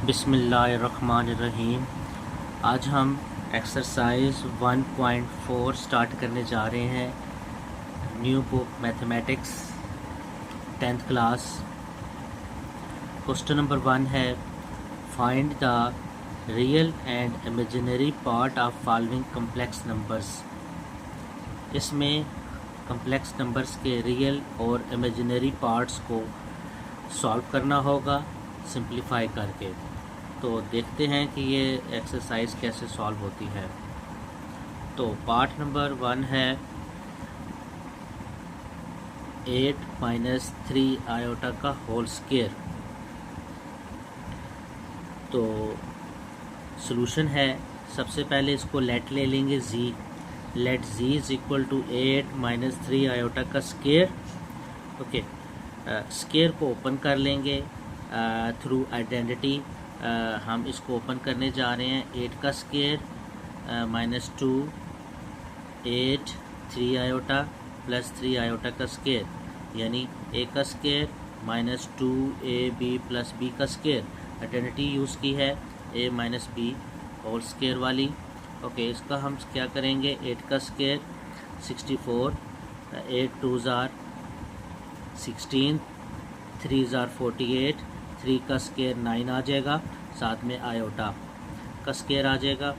बिस्मिल्लाहिर्रहमानिर्रहीम। आज हम एक्सरसाइज 1.4 स्टार्ट करने जा रहे हैं। New book mathematics 10th class. Question number 1 है, find the real and imaginary part of following complex numbers. इसमें कम्प्लेक्स नंबर्स के रियल और इमेजिनरी पार्ट्स को सॉल्व करना होगा सिंप्लीफाई करके। तो देखते हैं कि ये एक्सरसाइज कैसे सॉल्व होती है। तो पार्ट नंबर 1 है 8 माइनस 3 आयोटा का होल स्क्वायर। तो सॉल्यूशन है, सबसे पहले इसको लेट ले लेंगे z। Let z is equal to 8 minus 3 iota का स्क्वायर। ओके, स्क्वायर को ओपन कर लेंगे थ्रू आइडेंटिटी। हम इसको ओपन करने जा रहे हैं। 8 का square minus 2 8 3 iota plus 3 iota का स्क्वायर, यानी a का square minus 2ab plus b का स्क्वायर। आइडेंटिटी यूज़ की है a minus b whole square वाली। ओके, इसका हम क्या करेंगे, 8 का स्क्वायर 64, 8 2 ज़ार 16, 3 ज़ार 48, 3 का स्क्वायर 9 आ जाएगा, साथ में आयोटा का स्क्वायर आ जाएगा।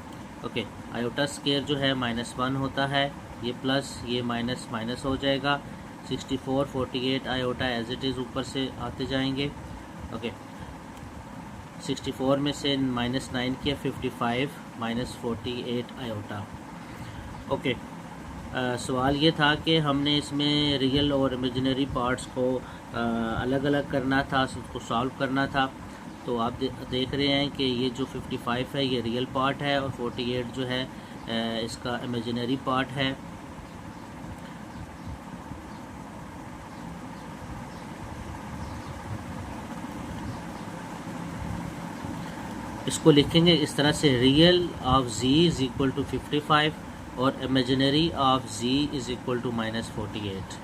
ओके, आयोटा स्क्वायर जो है -1 होता है, ये प्लस ये माइनस माइनस हो जाएगा। 64 48 आयोटा एज इट इज़ ऊपर से आते जाएंगे। ओके, 64 में से -9 किया 55 -48 आयोटा। ओके, सवाल ये था कि हमने इसमें रियल और इमेजिनरी पार्ट्स को अलग अलग करना था, उसको सॉल्व करना था। तो आप देख रहे हैं कि ये जो 55 है ये रियल पार्ट है और 48 जो है इसका इमेजिनरी पार्ट है। इसको लिखेंगे इस तरह से, real of z is equal to 55 और imaginary of z is equal to -48।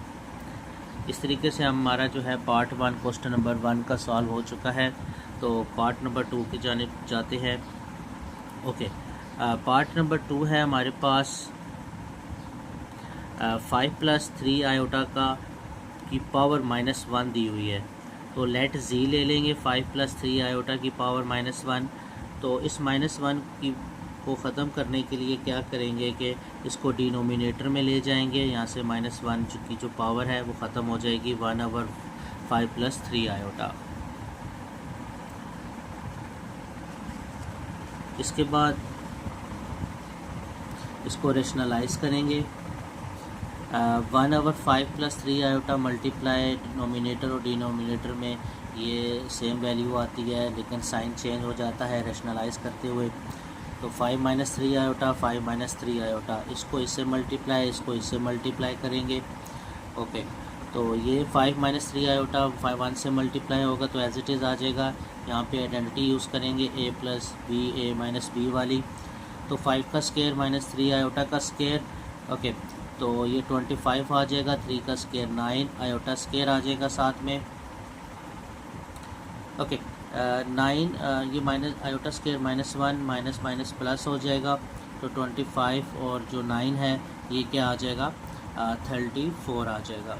इस तरीके से हमारा जो है पार्ट 1 क्वेश्चन नंबर 1 का सॉल्व हो चुका है। तो पार्ट नंबर 2 की जानिब जाते हैं। ओके, पार्ट नंबर 2 है हमारे पास 5 प्लस 3 आयोटा का की पावर -1 दी हुई है। तो लेट z ले लेंगे 5 प्लस 3 आयोटा की पावर -1। तो इस -1 की को ख़त्म करने के लिए क्या करेंगे कि इसको डिनोमिनेटर में ले जाएंगे। यहाँ से -1 की जो पावर है वो ख़त्म हो जाएगी 1/5 प्लस 3 आयोटा। इसके बाद इसको रेशनलाइज करेंगे। 1/5 प्लस 3 आयोटा मल्टीप्लाई नोमिनेटर और डिनोमिनेटर में ये सेम वैल्यू आती है, लेकिन साइन चेंज हो जाता है रेशनलाइज करते हुए। तो 5 माइनस 3 आयोटा 5 माइनस 3 आयोटा, इसको इससे मल्टीप्लाई इसको इससे मल्टीप्लाई करेंगे। ओके, तो ये 5 माइनस 3 आयोटा 1 से मल्टीप्लाई होगा तो एज इट इज़ आ जाएगा। यहाँ पे आइडेंटिटी यूज़ करेंगे a plus B a minus B वाली। तो 5 का स्क्वायर माइनस 3 आयोटा का स्क्वायर। ओके, तो ये 25 आ जाएगा, 3 का स्क्वायर 9 आयोटा स्क्वायर आ जाएगा साथ में। ओके, 9 ये minus iota square -1 minus minus plus हो जाएगा। तो 25 और जो 9 है ये क्या आ जाएगा, 34 आ जाएगा।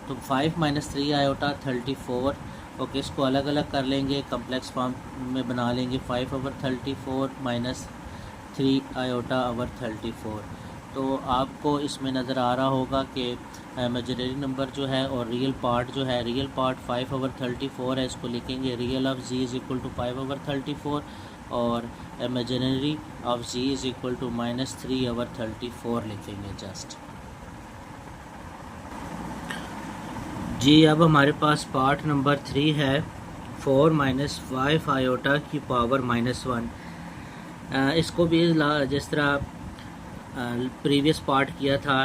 तो 5 माइनस 3 आयोटा 34। ओके, इसको अलग अलग कर लेंगे, कम्प्लेक्स फॉर्म में बना लेंगे। 5/34 माइनस 3 आयोटा ओवर 34। तो आपको इसमें नज़र आ रहा होगा कि इमेजिनरी नंबर जो है और रियल पार्ट जो है, रियल पार्ट 5/34 है, इसको लिखेंगे real of z is equal to 5/34 और imaginary of z is equal to -3/34 लिखेंगे जस्ट जी। अब हमारे पास पार्ट नंबर 3 है 4 माइनस 5 आयोटा की पावर -1। इसको भी जिस तरह प्रीवियस पार्ट किया था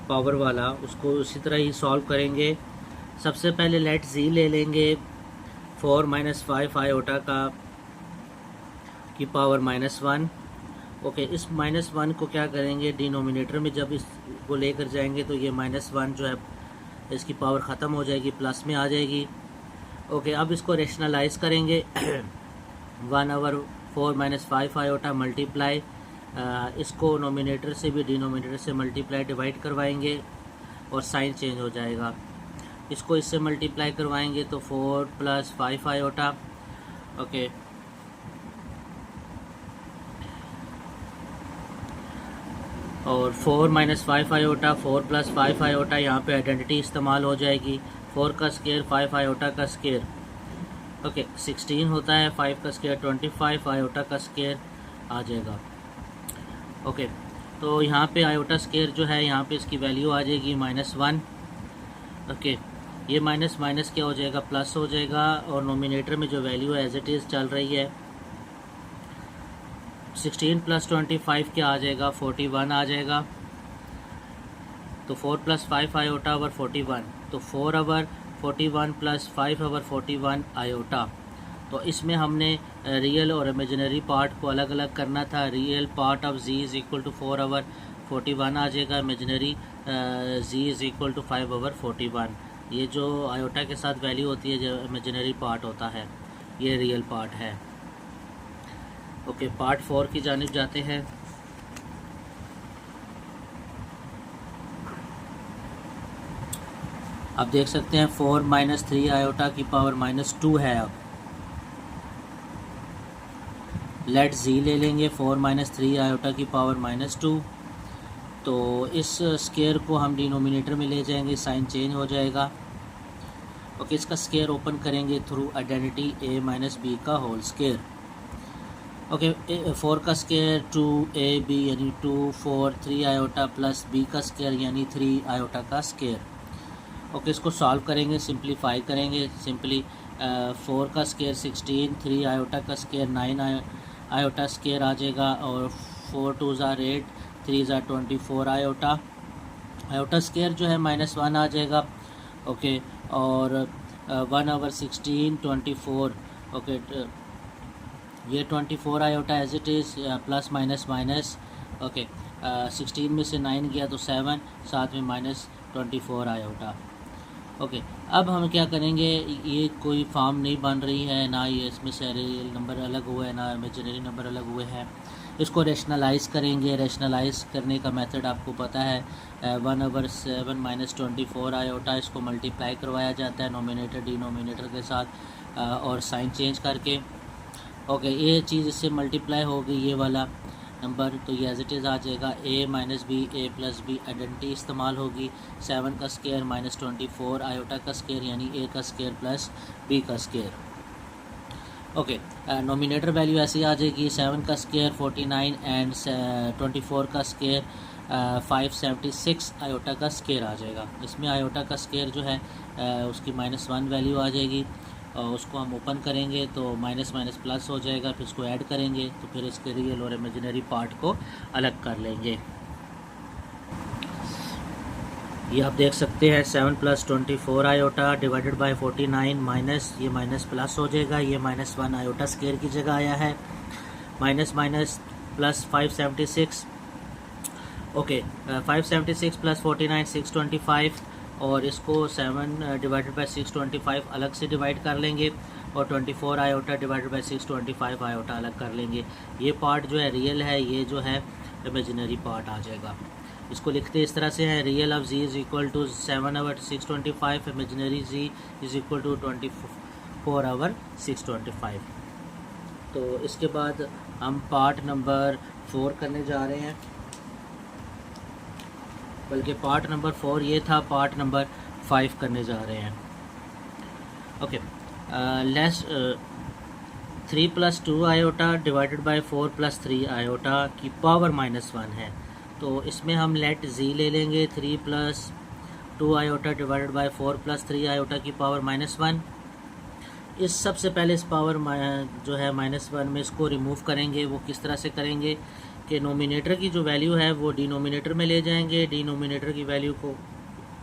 पावर वाला, उसको उसी तरह ही सॉल्व करेंगे। सबसे पहले लेट z ले लेंगे 4 माइनस 5 आयोटा का की पावर -1। ओके, इस -1 को क्या करेंगे, डिनोमिनेटर में जब इसको लेकर जाएंगे तो ये -1 जो है इसकी पावर ख़त्म हो जाएगी, प्लस में आ जाएगी। ओके, अब इसको रेशनलाइज करेंगे 1/4 - 5 आयोटा मल्टीप्लाई, इसको नोमिनेटर से भी डिनोमिनेटर से मल्टीप्लाई डिवाइड करवाएंगे और साइन चेंज हो जाएगा। इसको इससे मल्टीप्लाई करवाएंगे तो 4 + 5 आयोटा। ओके, और 4 - 5 आयोटा, 4 + 5 आयोटा, यहाँ पे आइडेंटिटी इस्तेमाल हो जाएगी। 4 का स्केयर 5 आयोटा का स्केयर, ओके 16 होता है, 5 का स्केयर 25 आयोटा का स्केयर आ जाएगा। ओके, तो यहाँ पे आयोटा स्केयर जो है यहाँ पे इसकी वैल्यू आ जाएगी -1। ओके, ये माइनस माइनस क्या हो जाएगा, प्लस हो जाएगा, और नोमिनेटर में जो वैल्यू है एज इट इज़ चल रही है। 16 + 25 क्या आ जाएगा, 41 आ जाएगा। तो 4 + 5 आयोटा ओवर 41, तो 4/41 + 5/41 आयोटा। तो इसमें हमने रियल और इमेजिनरी पार्ट को अलग अलग करना था। रियल पार्ट ऑफ z = 4/41 आ जाएगा, इमेजिनरी z = 5/41। ये जो आयोटा के साथ वैल्यू होती है जो इमेजिनरी पार्ट होता है, ये रियल पार्ट है। ओके, पार्ट 4 की जानिब जाते हैं। अब देख सकते हैं 4 - 3 आयोटा की पावर -2 है। अब लेट z ले लेंगे 4 - 3 आयोटा की पावर -2। तो इस स्केयर को हम डिनोमिनेटर में ले जाएंगे, साइन चेंज हो जाएगा। ओके, इसका स्केयर ओपन करेंगे थ्रू आइडेंटिटी a - b का होल स्केयर। ओके, 4 का स्केयर 2ab यानी 2 4 3 आयोटा प्लस b का स्केयर यानी 3 आयोटा का स्केयर। ओके, इसको सॉल्व करेंगे, सिंप्लीफाई करेंगे। सिंपली 4 का स्केयर 16, 3 आयोटा का स्केयर 9 आयोटा स्केयर आ जाएगा, और 4 2 = 8, 3 = 24 आयोटा। आयोटा स्केयर जो है -1 आ जाएगा। ओके, और 1/16 24। ओके, ये 24 iota as it is, plus minus minus. Okay, 16 में से 9 गया तो 7, साथ में -24 आयोटा। ओके, अब हम क्या करेंगे, ये कोई फॉर्म नहीं बन रही है, ना ये इसमें से रियल नंबर अलग हुए हैं, ना इमेजिनरी नंबर अलग हुए हैं। इसको रेशनलाइज करेंगे। रेशनलाइज करने का मेथड आपको पता है, 1/7 - 24 आयोटा, इसको मल्टीप्लाई करवाया जाता है नोमिनेटर डिनोमिनेटर के साथ और साइन चेंज करके। ओके, ये चीज़ इससे मल्टीप्लाई होगी, ये वाला नंबर, तो ये एज इट इज़ आ जाएगा a - b, a + b, identity इस्तेमाल होगी। 7 का स्केयर -24 आयोटा का स्केयर यानी a का स्केयर प्लस b का स्केयर। ओके, नोमिनेटर वैल्यू ऐसी आ जाएगी, 7 का स्केयर 49 एंड 24 का स्केयर 576 आयोटा का स्केयर आ जाएगा। इसमें आयोटा का स्केयर जो है उसकी -1 वैल्यू आ जाएगी, और उसको हम ओपन करेंगे तो माइनस माइनस प्लस हो जाएगा। फिर इसको ऐड करेंगे तो फिर इसके रियल और इमेजिनरी पार्ट को अलग कर लेंगे। ये आप देख सकते हैं 7 + 24 आयोटा डिवाइडेड बाय 49 माइनस, ये माइनस प्लस हो जाएगा, ये -1 आयोटा स्केयर की जगह आया है, माइनस माइनस प्लस 576। ओके, 576 + 49 625, और इसको 7 डिवाइडेड बाय 625 अलग से डिवाइड कर लेंगे, और 24 आयोटा डिवाइडेड बाय 625 आयोटा अलग कर लेंगे। ये पार्ट जो है रियल है, ये जो है इमेजिनरी पार्ट आ जाएगा। इसको लिखते इस तरह से है, real of z = 7/625, imaginary z = 24/625। तो इसके बाद हम पार्ट नंबर 4 करने जा रहे हैं, बल्कि पार्ट नंबर 4 ये था, पार्ट नंबर 5 करने जा रहे हैं। Okay, less 3 + 2 iota divided bye 4 + 3 iota की पावर -1 है। तो इसमें हम लेट z ले लेंगे, 3 + 2 आयोटा डिवाइडेड बाय 4 + 3 आयोटा की पावर -1। इस सबसे पहले इस पावर जो है -1 में इसको रिमूव करेंगे। वो किस तरह से करेंगे कि नोमिनेटर की जो वैल्यू है वो डिनोमिनेटर में ले जाएंगे, डिनोमिनेटर की वैल्यू को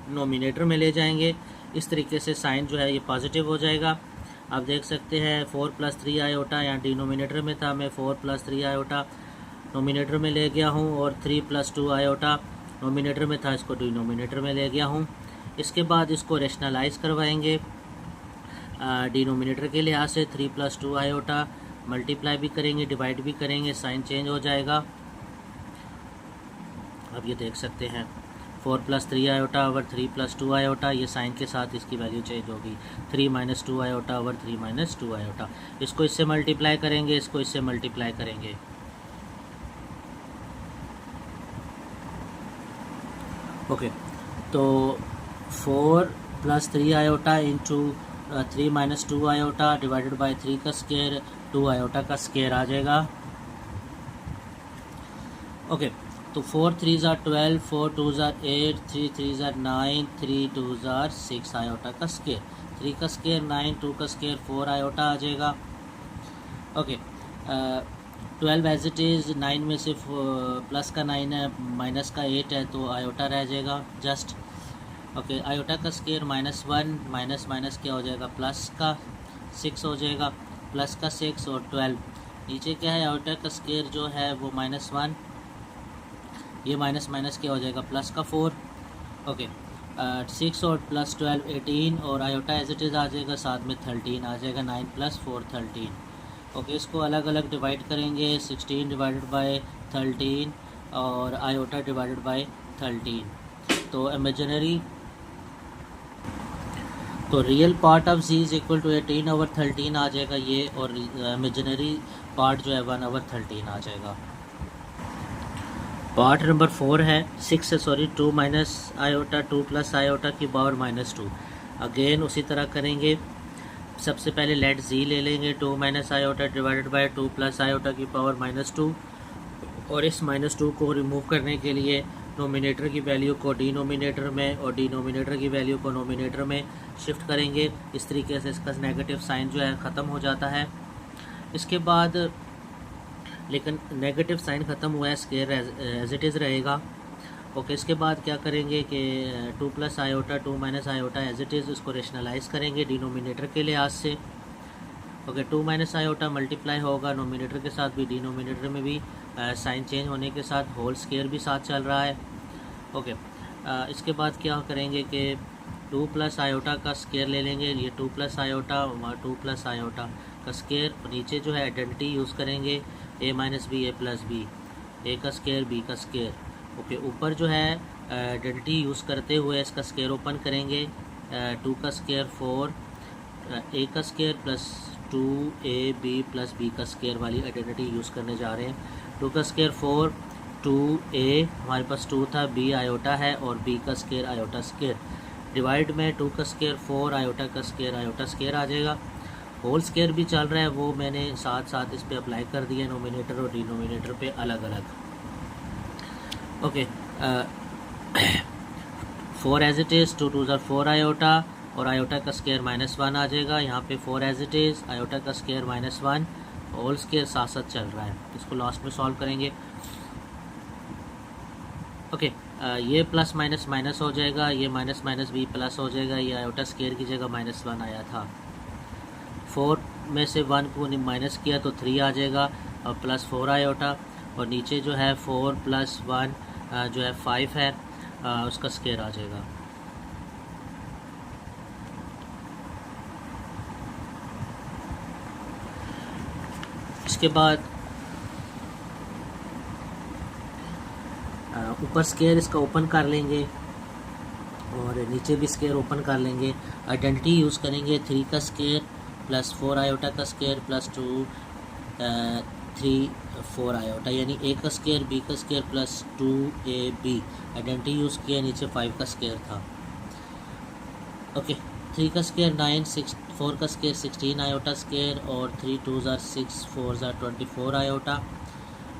नोमिनेटर में ले जाएंगे। इस तरीके से साइन जो है ये पॉजिटिव हो जाएगा। आप देख सकते हैं 4 + 3 आयोटा यहाँ डिनोमिनेटर में था, मैं 4 + 3 आयोटा नोमिनेटर में ले गया हूँ, और 3 + 2 आयोटा नोमिनेटर में था, इसको डिनोमिनेटर में ले गया हूँ। इसके बाद इसको रेशनलाइज करवाएंगे। डिनोमिनेटर के लिहाज से 3 + 2 आयोटा, मल्टीप्लाई भी करेंगे डिवाइड भी करेंगे, साइन चेंज हो जाएगा। अब ये देख सकते हैं 4 + 3 आयोटा ओवर 3 + 2 आयोटा, ये साइन के साथ इसकी वैल्यू चेंज होगी। 3 - 2 आयोटा ओवर 3 - 2 आयोटा, इसको इससे मल्टीप्लाई करेंगे, इसको इससे मल्टीप्लाई करेंगे। ओके, तो 4 + 3 iota into 3 - 2 iota divided bye 3 का स्क्वायर 2 आयोटा का स्क्वायर आ जाएगा। ओके, तो 4 × 3 = 12, 4 × 2 = 8, 3 × 3 = 9, 3 × 2 = 6 आयोटा का स्क्वायर, 3 का स्क्वायर 9, 2 का स्क्वायर 4 आयोटा आ जाएगा। ओके, 12 एज इट इज़, 9 में से प्लस का 9 है, माइनस का 8 है, तो आयोटा रह जाएगा जस्ट। ओके, आयोटा का स्क्वायर -1 माइनस माइनस क्या हो जाएगा, प्लस का 6 हो जाएगा, प्लस का 6 और 12। नीचे क्या है, आयोटा का स्क्वायर जो है वो -1, ये माइनस माइनस क्या हो जाएगा, प्लस का 4। ओके, 6 और प्लस 12 18, और आयोटा एज इट इज़ आ जाएगा, साथ में 13 आ जाएगा, 9 + 4 13। ओके, इसको अलग अलग डिवाइड करेंगे, 16 डिवाइडेड बाय 13 और आयोटा डिवाइडेड बाय 13। तो इमेजिनरी, तो real part of z is equal to 18/13 आ जाएगा ये, और इमेजिनरी पार्ट जो है 1/13 आ जाएगा। पार्ट नंबर 4 है 2 माइनस आयोटा 2 + आयोटा की पावर -2। अगेन उसी तरह करेंगे, सबसे पहले लेट z ले लेंगे, 2 - आयोटा डिवाइडेड बाय 2 + आयोटा की पावर -2, और इस -2 को रिमूव करने के लिए नोमिनेटर की वैल्यू को डिनोमिनेटर में और डिनोमिनेटर की वैल्यू को नोमिनेटर में शिफ्ट करेंगे। इस तरीके से इसका नेगेटिव साइन जो है ख़त्म हो जाता है। इसके बाद लेकिन नेगेटिव साइन ख़त्म हुआ है, स्क्वायर एज इट इज़ रहेगा। ओके, इसके बाद क्या करेंगे कि 2 + iota 2 - iota as it is, उसको रेशनलाइज करेंगे डिनोमिनेटर के लिहाज से। ओके, 2 - आयोटा मल्टीप्लाई होगा नोमिनेटर के साथ भी, डिनोमिनेटर में भी साइन चेंज होने के साथ होल स्क्वायर भी साथ चल रहा है। ओके, इसके बाद क्या करेंगे कि 2 + आयोटा का स्क्वायर ले लेंगे, ये 2 + आयोटा 2 + आयोटा का स्क्वायर, नीचे जो है आइडेंटिटी यूज़ करेंगे, a - b a + b, a का स्क्वायर b का स्क्वायर। ओके, ऊपर जो है आइडेंटिटी यूज़ करते हुए इसका स्क्वायर ओपन करेंगे, 2 का स्क्वायर 4, a का स्क्वायर प्लस 2ab + b का स्क्वायर वाली आइडेंटिटी यूज़ करने जा रहे हैं। 2 का स्क्वायर 4, 2a हमारे पास 2 था, b आयोटा है, और b का स्क्वायर आयोटा स्क्वायर, डिवाइड में 2 का स्क्वायर 4 आयोटा का स्क्वायर आयोटा स्क्वायर आ जाएगा। होल स्क्वायर भी चल रहा है, वो मैंने साथ साथ इस पे अप्लाई कर दिया नोमिनेटर और डिनोमिनेटर पे अलग अलग। Okay, 4 as it is, 2 × 2 = 4 iota, और आयोटा का स्क्वायर -1 आ जाएगा। यहाँ पे 4 एज इट इज़, आयोटा का स्क्वायर -1, होल स्क्वायर साथ साथ चल रहा है। इसको लास्ट में सॉल्व करेंगे। ओके, ये प्लस माइनस माइनस हो जाएगा, ये माइनस माइनस भी प्लस हो जाएगा, ये आयोटा स्क्वायर की जगह -1 आया था। 4 में से 1 को माइनस किया तो 3 आ जाएगा, और +4 आयोटा, और नीचे जो है 4 + 1 जो है 5 है, उसका स्क्वायर आ जाएगा। इसके बाद ऊपर स्क्वायर इसका ओपन कर लेंगे और नीचे भी स्क्वायर ओपन कर लेंगे। आइडेंटिटी यूज़ करेंगे, 3 का स्क्वायर +4 आयोटा का स्क्वायर +2 3 4 आयोटा, यानी a का स्क्वायर b का स्क्वायर +2ab। आइडेंटिटी यूज़ किया, नीचे 5 का स्क्वायर था। ओके, 3 का स्क्वायर 9, 6 4 का स्क्वायर 16 आयोटा स्क्वायर, और 3 × 2 = 6 4 = 24 आयोटा।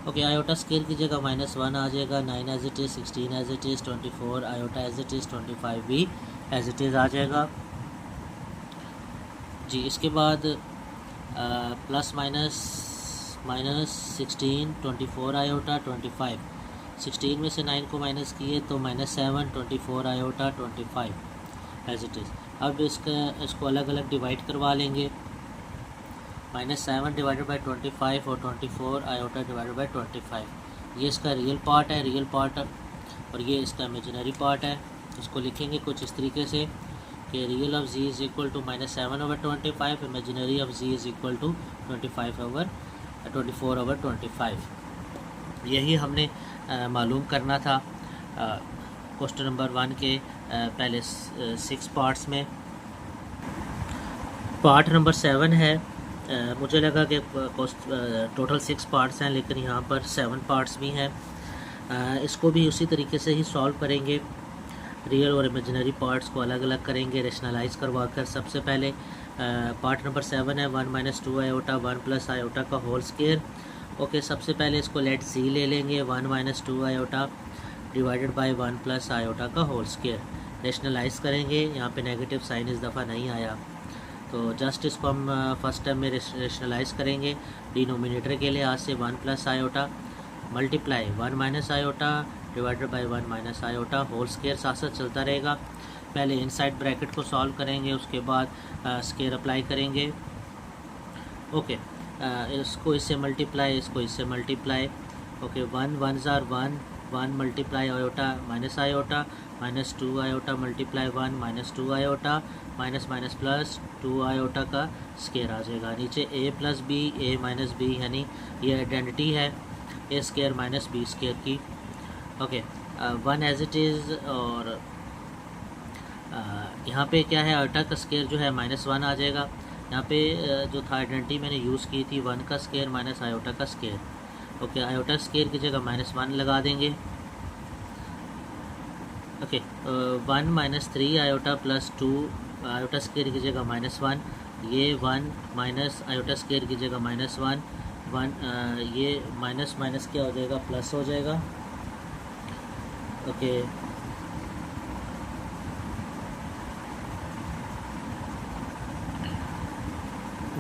ओके, आयोटा स्क्वायर की जगह -1 आ जाएगा, 9 as it is, 16 as it is, 24 iota as it is, 25 भी एज इट इज़ आ जाएगा जी। इसके बाद प्लस माइनस -16 24 आयोटा 25, 16 में से 9 को माइनस किए तो -7 24 आयोटा 25 एज इट इज़। अब इसको अलग अलग डिवाइड करवा लेंगे, -7 डिवाइडेड बाई 25 और 24 आयोटा डिवाइडेड बाई 25। ये इसका रियल पार्ट है, और ये इसका इमेजिनरी पार्ट है। इसको लिखेंगे कुछ इस तरीके से कि real of z is equal to -7/25, imaginary of z is equal to 24/25। यही हमने मालूम करना था क्वेश्चन नंबर 1 के पहले 6 पार्ट्स में। पार्ट नंबर 7 है। मुझे लगा कि टोटल 6 पार्ट्स हैं, लेकिन यहाँ पर 7 पार्ट्स भी हैं। इसको भी उसी तरीके से ही सॉल्व करेंगे। रियल और इमेजिनरी पार्ट्स को अलग अलग करेंगे रेशनलाइज करवा कर। सबसे पहले पार्ट नंबर 7 है 1 - 2 आयोटा 1 + आयोटा का होल स्क्वायर। ओके, सबसे पहले इसको लेट जी ले लेंगे 1 - 2 आयोटा डिवाइडेड बाय 1 + आयोटा का होल स्क्वायर। रेशनलाइज करेंगे, यहाँ पे नेगेटिव साइन इस दफ़ा नहीं आया, तो जस्ट इसको हम फर्स्ट टर्म में रेशनलाइज करेंगे। डिनोमिनेटर के लिए आज से 1 + iota multiply 1 - iota divided by 1 - iota whole square साथ साथ चलता रहेगा। पहले इनसाइड ब्रैकेट को सॉल्व करेंगे, उसके बाद स्क्वायर अप्लाई करेंगे। ओके, इसको इससे मल्टीप्लाई, इसको इससे multiply. Okay, 1 × 1 = 1, 1 multiply iota minus iota -2 iota multiply 1 - 2 iota minus minus plus 2 iota का स्क्वायर आ जाएगा। नीचे a + b a - b, यानी ये आइडेंटिटी है a² - b² की। Okay, 1 as it is. और यहाँ पे क्या है, आयोटा का स्क्वायर जो है -1 आ जाएगा। यहाँ पे जो था आइडेंटिटी मैंने यूज़ की थी 1 का स्क्वायर माइनस आयोटा का स्क्वायर। ओके, आयोटा स्क्वायर की जगह -1 लगा देंगे। ओके, 1 - 3 आयोटा + 2 आयोटा स्क्वायर की जगह -1, ये 1 माइनस आयोटा स्क्वायर की जगह -1, 1 ये माइनस माइनस क्या हो जाएगा, प्लस हो जाएगा। ओके,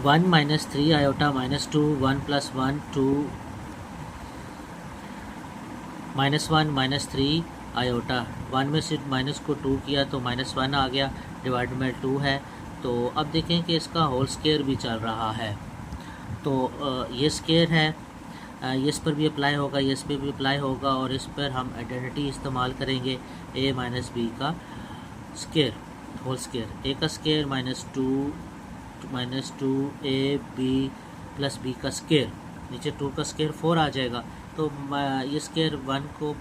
वन -3 आयोटा -2 1 + 1 2 -1 - 3 आयोटा 1 में से माइनस को 2 किया तो -1 आ गया, डिवाइड में 2 है। तो अब देखें कि इसका होल स्क्वायर भी चल रहा है, तो ये स्क्वायर है, ये इस पर भी अप्लाई होगा, ये इस पर भी अप्लाई होगा, और इस पर हम आइडेंटिटी इस्तेमाल करेंगे a - b का स्क्वायर होल स्क्वायर। a का स्क्वायर -2 ab + b का स्क्वायर, नीचे 2 का स्क्वायर 4 आ जाएगा। तो ये स्क्वायर 1 को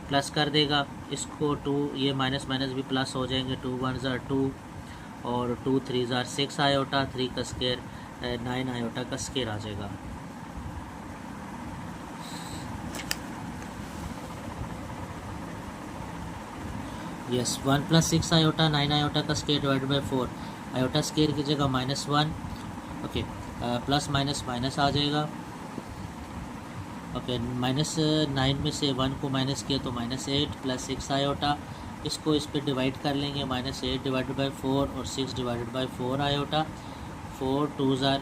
प्लस कर देगा, इसको 2, ये माइनस माइनस भी प्लस हो जाएंगे। 2 × 1 = 2 और 2 × 3 = 6 आयोटा, 3 का स्क्वायर 9 आयोटा का स्क्वायर आ जाएगा। यस, 1 + 6 आयोटा 9 आयोटा का square divided by 4, iota square की जगह -1। ओके, प्लस माइनस माइनस आ जाएगा। ओके, -9 में से 1 को माइनस किया तो -8 + 6 आयोटा, इसको इस पर डिवाइड कर लेंगे, -8 डिवाइडेड बाय 4 और 6 डिवाइडेड बाय 4 आयोटा। 4 × 2 =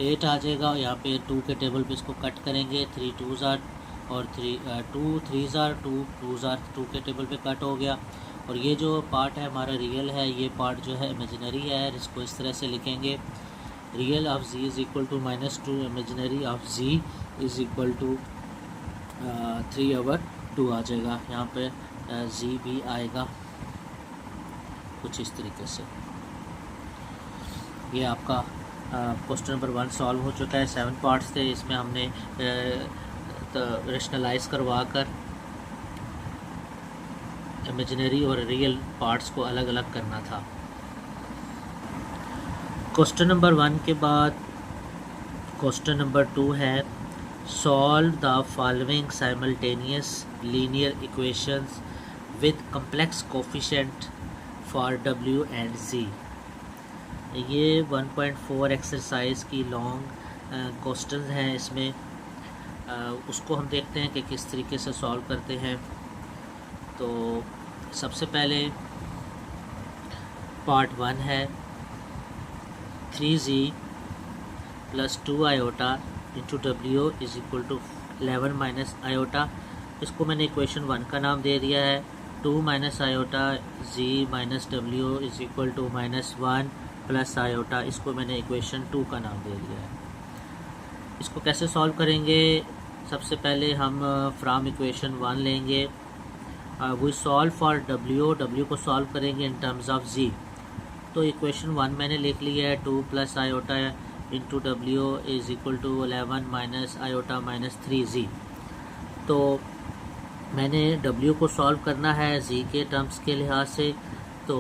8 आ जाएगा। यहाँ पे 2 के टेबल पे इसको कट करेंगे, 3 × 2 = और 2 3 = 2 2 = 2 के टेबल पे कट हो गया। और ये जो पार्ट है हमारा रियल है, ये पार्ट जो है इमेजिनरी है। इसको इस तरह से लिखेंगे, real of z is equal to -2, imaginary of z is equal to 3/2 आ जाएगा। यहाँ पे z भी आएगा कुछ इस तरीके से। ये आपका क्वेश्चन नंबर 1 सॉल्व हो चुका है। 7 पार्ट्स थे, इसमें हमने रेशनलाइज करवा कर इमेजिनरी और रियल पार्ट्स को अलग अलग करना था। क्वेश्चन नंबर 1 के बाद क्वेश्चन नंबर 2 है, solve the following simultaneous linear equations with complex coefficient for w and z। ये 1.4 एक्सरसाइज की लॉन्ग क्वेश्चन हैं। इसमें उसको हम देखते हैं कि किस तरीके से सॉल्व करते हैं। तो सबसे पहले पार्ट 1 है, 3z + 2 iota into w is equal to 11 - iota. इसको मैंने इक्वेशन 1 का नाम दे दिया है। 2 - iota z - w is equal to -1 + iota, इसको मैंने इक्वेशन 2 का नाम दे दिया है। इसको कैसे सॉल्व करेंगे, सबसे पहले हम फ्रॉम इक्वेशन 1 लेंगे वी सॉल्व फॉर डब्ल्यू को सॉल्व करेंगे इन टर्म्स ऑफ जी। तो इक्वेशन 1 मैंने लिख लिया है, 2 plus iota into W is equal to 11 minus iota minus 3z। तो मैंने w को सॉल्व करना है z के टर्म्स के लिहाज से। तो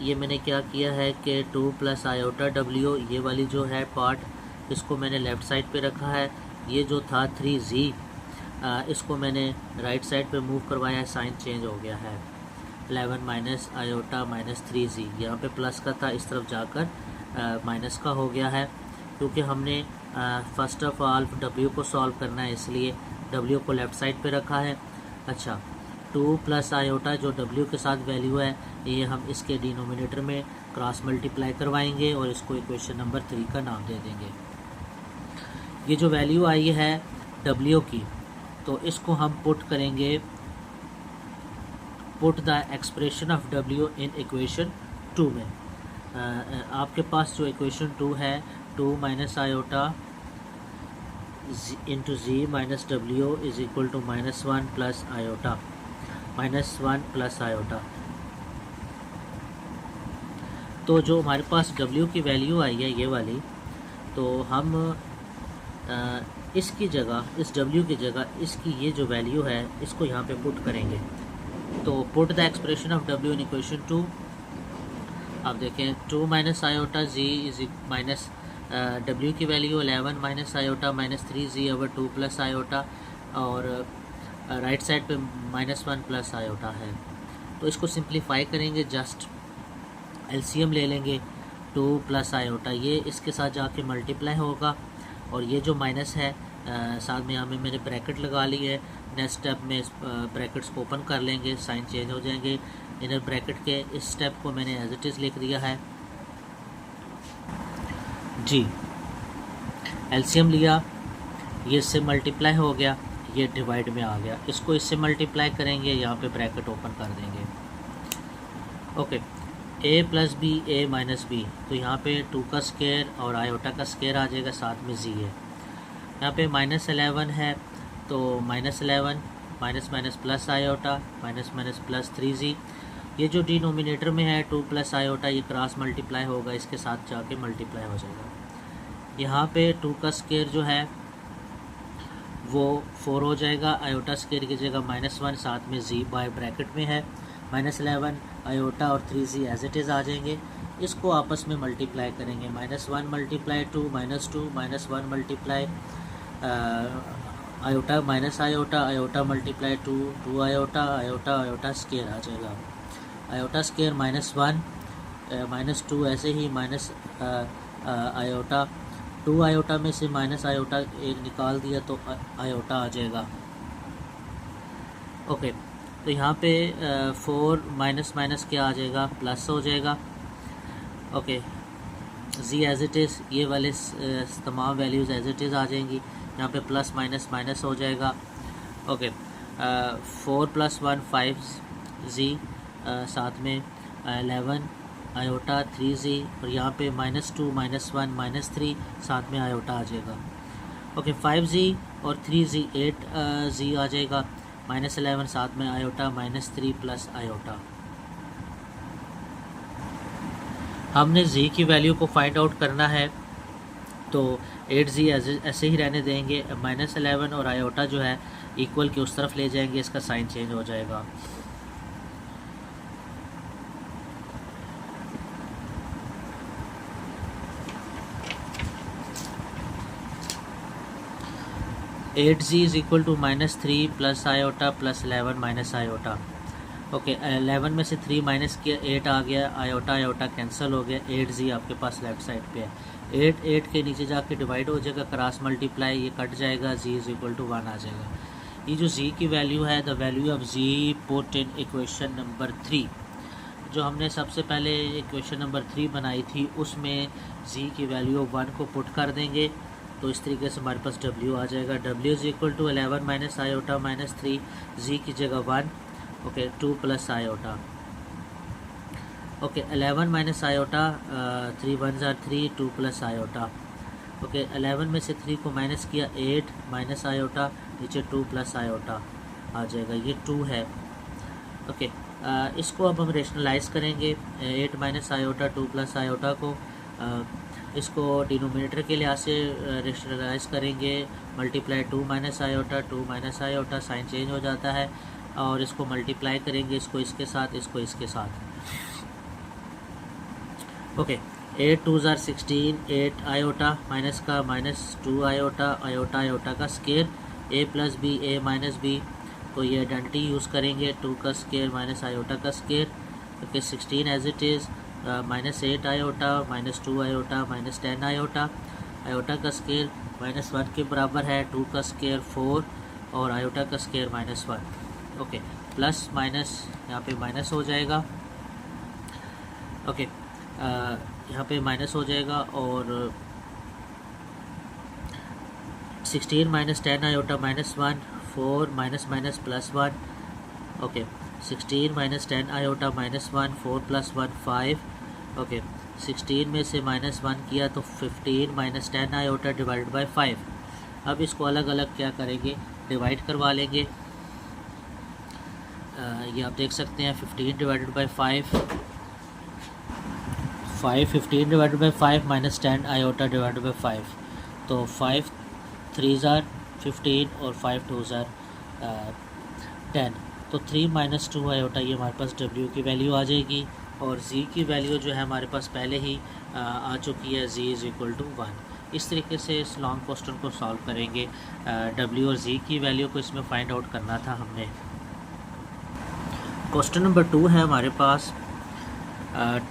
ये मैंने क्या किया है कि 2 प्लस आयोटा w, ये वाली जो है पार्ट, इसको मैंने लेफ़्ट साइड पे रखा है। ये जो था 3z, इसको मैंने राइट साइड पे मूव करवाया है, साइन चेंज हो गया है। 11 माइनस आयोटा माइनस 3z, यहाँ पे प्लस का था, इस तरफ जाकर माइनस का हो गया है, क्योंकि हमने फर्स्ट ऑफ ऑल w को सॉल्व करना है, इसलिए w को लेफ़्ट साइड पे रखा है। अच्छा, 2 प्लस आयोटा जो w के साथ वैल्यू है, ये हम इसके डिनोमिनेटर में क्रॉस मल्टीप्लाई करवाएंगे और इसको इक्वेशन नंबर 3 का नाम दे देंगे। ये जो वैल्यू आई है w की, तो इसको हम पुट करेंगे, put the expression of w in equation 2 में। आपके पास जो इक्वेशन 2 है, 2 minus iota into z minus W is equal to -1 plus iota, -1 plus iota. तो जो हमारे पास w की वैल्यू आई है, ये वाली, तो हम इसकी जगह, इस w की जगह इसकी ये जो वैल्यू है, इसको यहाँ पे पुट करेंगे। तो put the expression of w in equation 2। अब देखें, 2 minus iota z is minus w की value 11 minus iota minus 3z over 2 plus iota, और राइट साइड पे -1 प्लस आयोटा है। तो इसको सिंप्लीफाई करेंगे, जस्ट एलसीएम ले लेंगे। 2 प्लस आयोटा ये इसके साथ जाके मल्टीप्लाई होगा, और ये जो माइनस है साथ में यहाँ में मैंने ब्रैकेट लगा ली है। नेक्स्ट स्टेप में ब्रैकेट्स को ओपन कर लेंगे, साइन चेंज हो जाएंगे। इनर ब्रैकेट के इस स्टेप को मैंने एज इट इज़ लिख दिया है जी। एलसीएम लिया, ये इससे मल्टीप्लाई हो गया, ये डिवाइड में आ गया, इसको इससे मल्टीप्लाई करेंगे, यहाँ पे ब्रैकेट ओपन कर देंगे। Okay, a plus B a minus B, तो यहाँ पे 2 का स्क्वायर और आयोटा का स्क्वायर आ जाएगा, साथ में z है। यहाँ पे -11 है, तो -11 minus minus plus iota minus minus plus 3z। ये जो डिनोमिनेटर में है 2 प्लस आयोटा, ये क्रॉस मल्टीप्लाई होगा, इसके साथ जाके मल्टीप्लाई हो जाएगा। यहाँ पे 2 का स्क्वायर जो है वो 4 हो जाएगा, आयोटा स्क्वायर की जगह -1, साथ में z बाय ब्रैकेट में है। -11 आयोटा और 3z एज इट इज़ आ जाएंगे, इसको आपस में मल्टीप्लाई करेंगे। -1 multiply 2 -2 -1 multiply iota minus iota, iota multiply 2 iota, iota iota square आ जाएगा। आयोटा स्क्वायर -1 -2, ऐसे ही माइनस आयोटा, 2 आयोटा में से माइनस आयोटा एक निकाल दिया तो आयोटा आ जाएगा। ओके, तो यहाँ पे 4 माइनस माइनस क्या आ जाएगा, प्लस हो जाएगा। Okay, z as it is, ये वाले तमाम वैल्यूज़ एज इट इज़ आ जाएंगी। यहाँ पे प्लस माइनस माइनस हो जाएगा। ओके, 4 + 1 5z, साथ में 11 आयोटा 3z, और यहाँ पे -2 -1 -3, साथ में आयोटा आ जाएगा। ओके, 5z और 3z 8z आ जाएगा, -11 साथ में आयोटा -3 प्लस आयोटा। हमने z की वैल्यू को फाइंड आउट करना है, तो 8z ऐसे ही रहने देंगे। -11 और आयोटा जो है इक्वल के उस तरफ ले जाएंगे, इसका साइन चेंज हो जाएगा। (8z = -3 plus iota plus 11 minus iota. Okay, 11 में से 3 माइनस किया, 8 आ गया, आयोटा आयोटा कैंसिल हो गया, 8z आपके पास लेफ्ट साइड पे है। 8 के नीचे जाके डिवाइड हो जाएगा, क्रॉस मल्टीप्लाई, ये कट जाएगा, z = 1 आ जाएगा। ये जो z की वैल्यू है, the value of z put in equation number 3, जो हमने सबसे पहले इक्वेशन नंबर 3 बनाई थी, उसमें z की वैल्यू 1 को पुट कर देंगे, तो इस तरीके से हमारे पास w आ जाएगा। w = 11 minus iota minus 3, z की जगह 1, okay, 2 plus iota. Okay, 11 minus iota, 3 1 = 3, 2 plus iota. Okay, 11 में से 3 को माइनस किया, 8 माइनस आयोटा, नीचे 2 प्लस आयोटा। आ जाएगा, ये 2 है। ओके, इसको अब हम रेशनलाइज करेंगे 8 माइनस आयोटा 2 प्लस आयोटा को। इसको डिनोमिनेटर के लिहाज से रेशनलाइज करेंगे, multiply 2 minus iota, sign change हो जाता है, और इसको मल्टीप्लाई करेंगे इसको इसके साथ, इसको इसके साथ। ओके, 8 2 ज़ार 16, 8 आयोटा माइनस का माइनस 2 आयोटा, आयोटा का square, a plus B A minus B, तो ये आइडेंटिटी यूज़ करेंगे, 2 का स्केयर माइनस आयोटा का square. Okay, 16 as it is, minus 8 iota minus 2 iota minus 10 iota, iota का स्केयर माइनस 1 के बराबर है, 2 का स्केयर 4 और आयोटा का square minus 1। Okay, plus minus यहाँ पे माइनस हो जाएगा। ओके, यहाँ पे माइनस हो जाएगा, और 16 minus 10 iota minus 1, 4 minus minus plus 1। Okay, 16 minus 10 iota minus 1, 4 plus 1 5। Okay, 16 में से माइनस 1 किया तो 15 माइनस 10 आयोटा डिवाइड बाय 5। अब इसको अलग अलग क्या करेंगे, डिवाइड करवा लेंगे। ये आप देख सकते हैं 15 divided by 5, 15 divided by 5 minus 10 iota divided bye 5, तो 5 3 ज़ार 15 और 5 2 ज़ार 10, तो 3 माइनस 2 आयोटा, ये हमारे पास W की वैल्यू आ जाएगी, और Z की वैल्यू जो है हमारे पास पहले ही आ चुकी है, Z इज़ इक्वल टू 1। इस तरीके से इस लॉन्ग क्वेश्चन को सॉल्व करेंगे। W और Z की वैल्यू को इसमें फाइंड आउट करना था हमने। क्वेश्चन नंबर 2 है हमारे पास,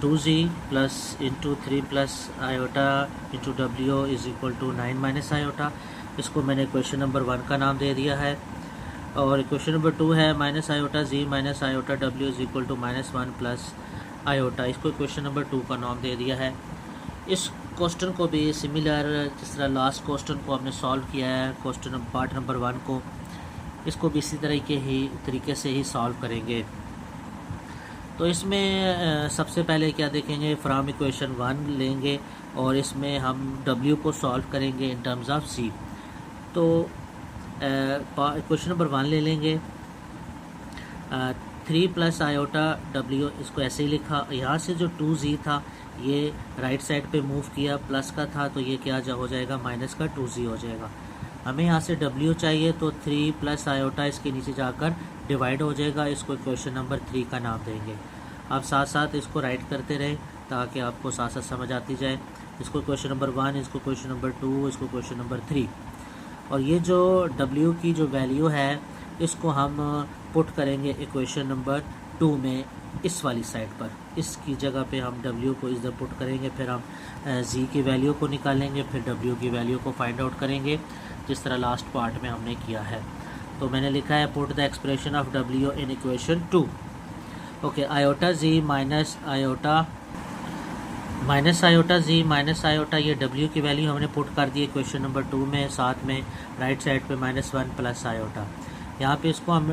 2Z plus into 3 plus iota into W is equal to 9 minus iota. इसको मैंने क्वेश्चन नंबर 1 का नाम दे दिया है। और क्वेश्चन नंबर 2 है minus iota Z minus iota W is equal to minus 1 plus iota, इसको क्वेश्चन नंबर 2 का नाम दे दिया है। इस क्वेश्चन को भी सिमिलर जिस तरह लास्ट क्वेश्चन को हमने सॉल्व किया है, क्वेश्चन पार्ट नंबर 1 को, इसको भी इसी तरीके से ही सॉल्व करेंगे। तो इसमें सबसे पहले क्या देखेंगे, फ्रॉम इक्वेशन 1 लेंगे और इसमें हम W को सॉल्व करेंगे इन टर्म्स ऑफ C। तो क्वेश्चन नंबर 1 ले लेंगे, 3 प्लस आयोटा W, इसको ऐसे ही लिखा। यहाँ से जो 2Z था ये राइट साइड पे मूव किया, प्लस का था तो ये क्या हो जाएगा, माइनस का 2Z हो जाएगा। हमें यहाँ से W चाहिए, तो 3 प्लस आयोटा इसके नीचे जाकर डिवाइड हो जाएगा, इसको क्वेश्चन नंबर 3 का नाम देंगे। आप साथ साथ इसको राइट करते रहें ताकि आपको साथ साथ समझ आती जाए। इसको क्वेश्चन नंबर 1, इसको क्वेश्चन नंबर 2, इसको क्वेश्चन नंबर 3। और ये जो W की जो वैल्यू है इसको हम पुट करेंगे इक्वेशन नंबर 2 में, इस वाली साइड पर, इसकी जगह पे हम W को इधर पुट करेंगे, फिर हम Z की वैल्यू को निकालेंगे, फिर W की वैल्यू को फाइंड आउट करेंगे जिस तरह लास्ट पार्ट में हमने किया है। तो मैंने लिखा है put the expression of W in equation 2। Okay, iota Z minus iota Z minus iota, ये W की वैल्यू हमने पुट कर दी है क्वेश्चन नंबर 2 में, साथ में राइट साइड पे -1 प्लस आयोटा। यहाँ पे इसको हम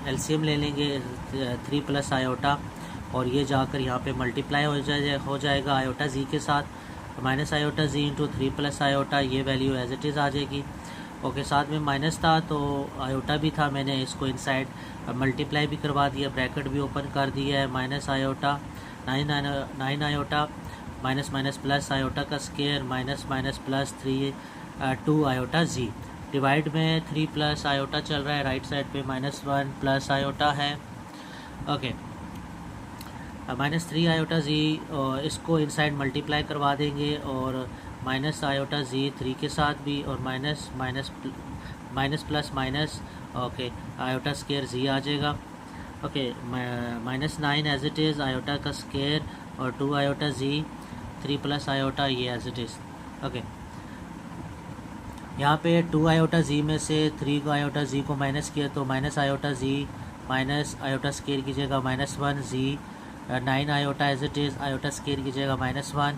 LCM ले लेंगे 3 प्लस आयोटा, और ये जाकर यहाँ पे मल्टीप्लाई हो जाएगा आयोटा Z के साथ, minus iota Z into 3 plus iota, ये वैल्यू एज इट इज़ आ जाएगी। ओके, साथ में माइनस था तो आयोटा भी था, मैंने इसको इनसाइड मल्टीप्लाई भी करवा दिया, ब्रैकेट भी ओपन कर दिया है, minus iota 9 iota minus minus plus iota का square minus minus plus 2 iota Z, divide में 3 प्लस आयोटा चल रहा है, राइट साइड पे -1 प्लस आयोटा है। ओके, -3 आयोटा Z, इसको इनसाइड मल्टीप्लाई करवा देंगे, और माइनस आयोटा Z 3 के साथ भी, और minus plus minus, okay, iota square Z आ जाएगा। Okay, -9 as it is iota का स्केयर, और 2 आयोटा Z, 3 प्लस आयोटा, ये एज इट इज़। ओके, यहाँ पे 2 आयोटा Z में से 3 आयोटा Z को माइनस किया तो minus iota Z minus iota square कीजिएगा -1 Z, 9 iota as it is, iota square कीजिएगा -1।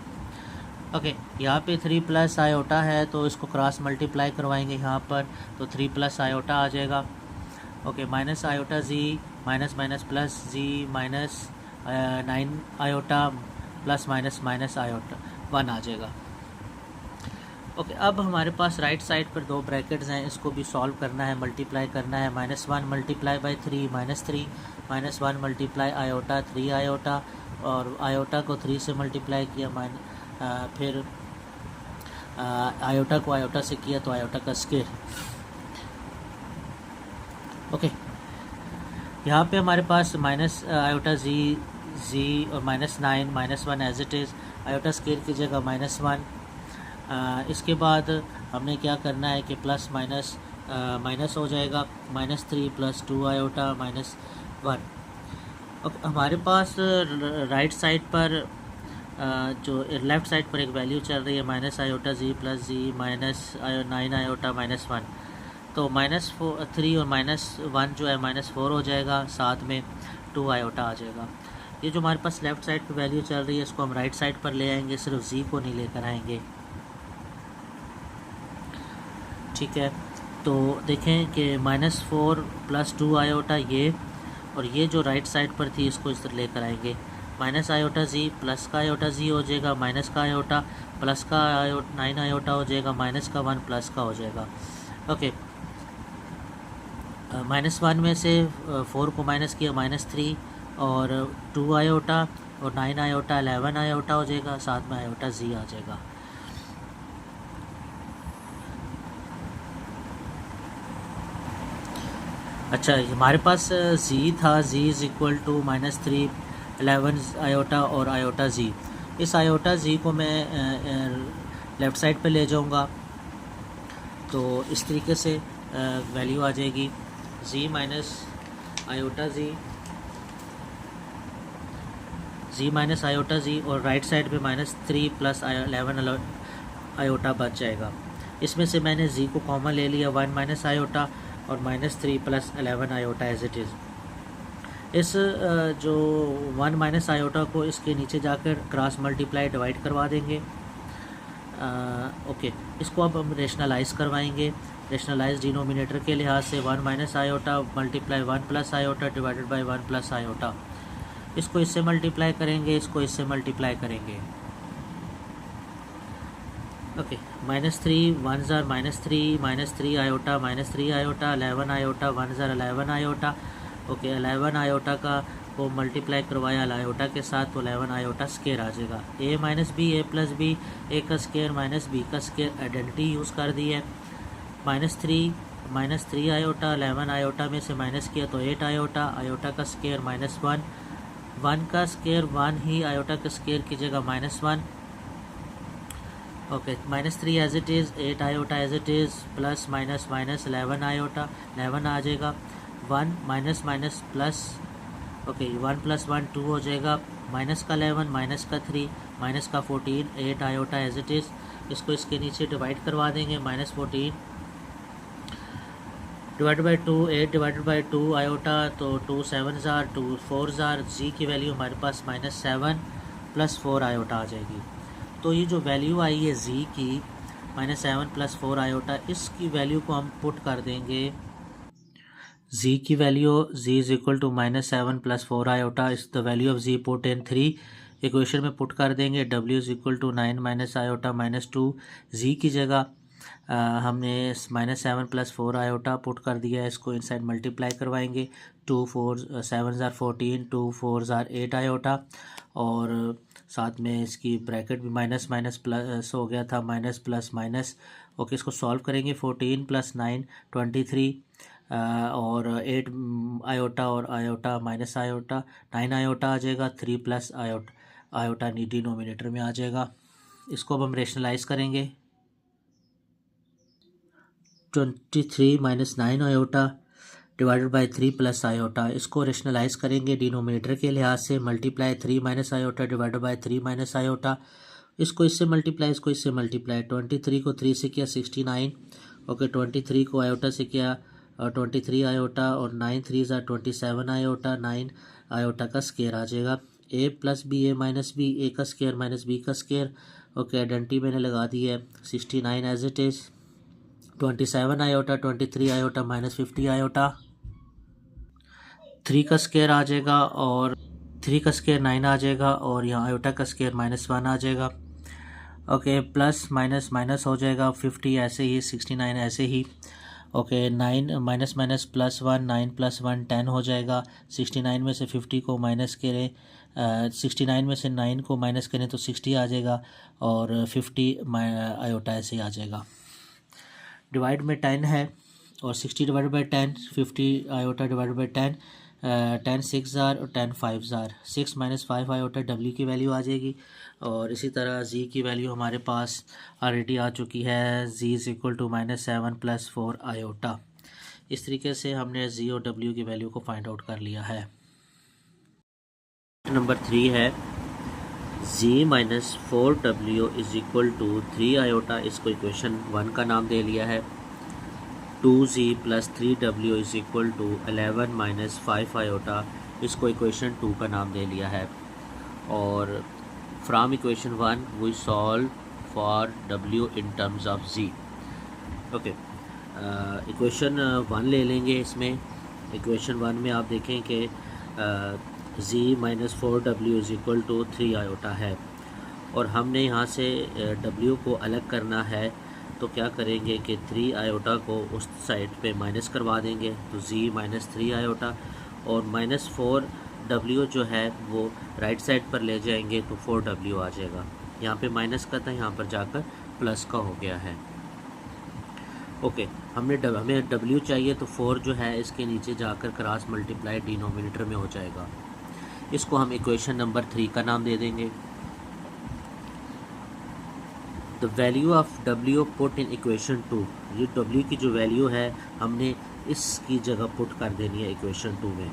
ओके, यहाँ पे 3 प्लस आयोटा है तो इसको क्रॉस मल्टीप्लाई करवाएंगे यहाँ पर, तो 3 प्लस आयोटा आ जाएगा। Okay, minus iota Z minus minus plus Z minus 9 iota plus minus minus iota 1 आ जाएगा। ओके, अब हमारे पास राइट साइड पर दो ब्रैकेट्स हैं, इसको भी सॉल्व करना है, मल्टीप्लाई करना है। -1 multiply by 3 -3, -1 multiply iota 3 iota, और आयोटा को 3 से मल्टीप्लाई किया, फिर आयोटा को आयोटा से किया तो आयोटा का स्क्वायर। ओके, यहाँ पे हमारे पास माइनस आयोटा जी और -9 -1 as it is, iota square की जगह -1। इसके बाद हमने क्या करना है कि प्लस माइनस माइनस हो जाएगा, -3 + 2 आयोटा -1। अब हमारे पास राइट साइड पर जो लेफ़्ट साइड पर एक वैल्यू चल रही है माइनस आयोटा जी प्लस जी -9 आयोटा -1, तो -3 और -1 जो है -4 हो जाएगा, साथ में 2 आयोटा आ जाएगा। ये जो हमारे पास लेफ़्ट साइड पर वैल्यू चल रही है इसको हम राइट साइड पर ले आएंगे, सिर्फ जी को नहीं लेकर आएंगे। ठीक है, तो देखें कि -4 + 2 आयोटा ये, और ये जो राइट साइड पर थी इसको इस तरह लेकर आएंगे। माइनस आयोटा जी प्लस का आयोटा जी हो जाएगा, माइनस का आयोटा प्लस का 9 आयोटा हो जाएगा, -1 प्लस का हो जाएगा। ओके, -1 में से 4 को माइनस किया, -3, और 2 आयोटा और 9 आयोटा 11 आयोटा हो जाएगा, साथ में आयोटा जी आ जाएगा। अच्छा, हमारे पास जी था, जी इज़ इक्वल टू -3 11 आयोटा और आयोटा जी। इस आयोटा जी को मैं लेफ़्ट साइड पे ले जाऊंगा, तो इस तरीके से वैल्यू आ जाएगी जी माइनस आयोटा जी, जी माइनस आयोटा जी, और राइट साइड पे -3 + 11 आयोटा बच जाएगा। इसमें से मैंने जी को कॉमन ले लिया, 1 माइनस आयोटा और -3 + 11 आयोटा एज इट इज़। इस जो 1 माइनस आयोटा को इसके नीचे जाकर क्रॉस मल्टीप्लाई डिवाइड करवा देंगे। ओके, इसको अब हम रेशनलाइज करवाएंगे। रेशनलाइज डिनोमिनेटर के लिहाज से 1 minus iota multiply 1 + iota divided by 1 + iota, इसको इससे मल्टीप्लाई करेंगे, इसको इससे मल्टीप्लाई करेंगे। ओके, -3 1 ज़ार -3 आयोटा -3 आयोटा 11 आयोटा 1 ज़ार 11 आयोटा। ओके, 11 आयोटा का को मल्टीप्लाई करवाया आयोटा के साथ, तो 11 आयोटा स्क्वायर आ जाएगा। a - b a + b, a का स्क्वायर -b का स्क्वायर, आइडेंटिटी यूज़ कर दी है। -3 आयोटा 11 आयोटा में से माइनस किया तो 8 आयोटा, आयोटा का स्क्वायर -1, 1 का स्क्वायर 1 ही, आयोटा का स्क्वायर की जगह -1। Okay, -3 as it is, 8 iota as it is, plus minus 11 iota 11 आ जाएगा, 1 माइनस माइनस प्लस। ओके, 1 + 1 2 हो जाएगा, माइनस का 11 माइनस का 3 माइनस का 14, 8 आयोटा एज इट इज़। इसको इसके नीचे डिवाइड करवा देंगे, -14 divide by 2, 8 divided by 2 iota, तो 2 7 ज़ार 2 4 ज़ार, जी की वैल्यू हमारे पास -7 + 4 आयोटा आ जाएगी। तो ये जो वैल्यू आई है जी की -7 + 4 आयोटा, इसकी वैल्यू को हम पुट कर देंगे, जी की value z is equal to -7 + 4 iota is the value of z put in 3 equation में पुट कर देंगे। W is equal to 9 - iota -2, z की जगह हमने -7 + 4 आयोटा पुट कर दिया है, इसको इनसाइड मल्टीप्लाई करवाएंगे। 2 4 7 ज़ार 14, 2 4 ज़ार 8 आयोटा, और साथ में इसकी ब्रैकेट भी माइनस माइनस प्लस हो गया था, माइनस प्लस माइनस। ओके, इसको सॉल्व करेंगे, 14 + 9 23, और 8 आयोटा और आयोटा माइनस आयोटा 9 आयोटा आ जाएगा, 3 + आयोटा डिनोमिनेटर में आ जाएगा। इसको अब हम रेशनलाइज करेंगे, 23 - 9 आयोटा डिवाइडेड बाई 3 + आयोटा, इसको रेशनलाइज करेंगे डिनोमिनेटर के लिहाज से। Multiply 3 - iota divided by 3 - iota, इसको इससे मल्टीप्लाई, इसको इससे मल्टीप्लाई। 23 को 3 से किया 69। ओके, 23 को आयोटा से किया 23 आयोटा, और 9 3 ज़ार 27 आयोटा, 9 आयोटा का स्क्वायर आ जाएगा। a + b a - b, a का स्क्वायर -b का स्क्वायर। ओके, आइडेंटिटी मैंने लगा दी है, 69 as it is, 27 iota 23 iota -50 iota, 3 का स्क्वायर आ जाएगा, और 3 का स्क्वायर 9 आ जाएगा, और यहाँ आयोटा का स्क्वायर -1 आ जाएगा। ओके, प्लस माइनस माइनस हो जाएगा, 50 ऐसे ही, 69 ऐसे ही। Okay, 9 minus minus plus 1, 9 plus 1 10 हो जाएगा। 69 में से 50 को माइनस करें, 69 में से 9 को माइनस करें तो 60 आ जाएगा, और 50 आयोटा ऐसे ही आ जाएगा। डिवाइड में 10 है, और 60 divide by 10, 50 iota divide by 10, 10 6 jar और 10 5 जार, 6 माइनस 5 आयोटा डब्ल्यू की वैल्यू आ जाएगी। और इसी तरह जी की वैल्यू हमारे पास ऑलरेडी आ चुकी है, जी इज़ इक्वल टू -7 + 4 आयोटा। इस तरीके से हमने जी और डब्ल्यू की वैल्यू को फाइंड आउट कर लिया है। नंबर 3 है z minus 4w is equal to 3 iota. इसको इक्वेशन 1 का नाम दे लिया है। 2z plus 3w is equal to 11 minus 5 iota. इसको इक्वेशन 2 का नाम दे लिया है। और from equation 1 we solve for w in terms of z। Okay, equation 1 ले लेंगे। इसमें इक्वेशन 1 में आप देखें कि z minus 4w is equal to 3 iota है, और हमने यहाँ से w को अलग करना है। तो क्या करेंगे कि 3 आयोटा को उस साइड पे माइनस करवा देंगे, तो z माइनस 3 आयोटा, और माइनस 4w जो है वो राइट साइड पर ले जाएंगे तो 4w आ जाएगा। यहाँ पे माइनस का था, यहाँ पर जाकर प्लस का हो गया है। ओके, हमें w चाहिए, तो 4 जो है इसके नीचे जाकर क्रॉस मल्टीप्लाई डिनोमिनेटर में हो जाएगा। इसको हम इक्वेशन नंबर 3 का नाम दे देंगे। The value of w put in equation 2। ये w की जो वैल्यू है हमने इसकी जगह पुट कर देनी है इक्वेशन 2 में।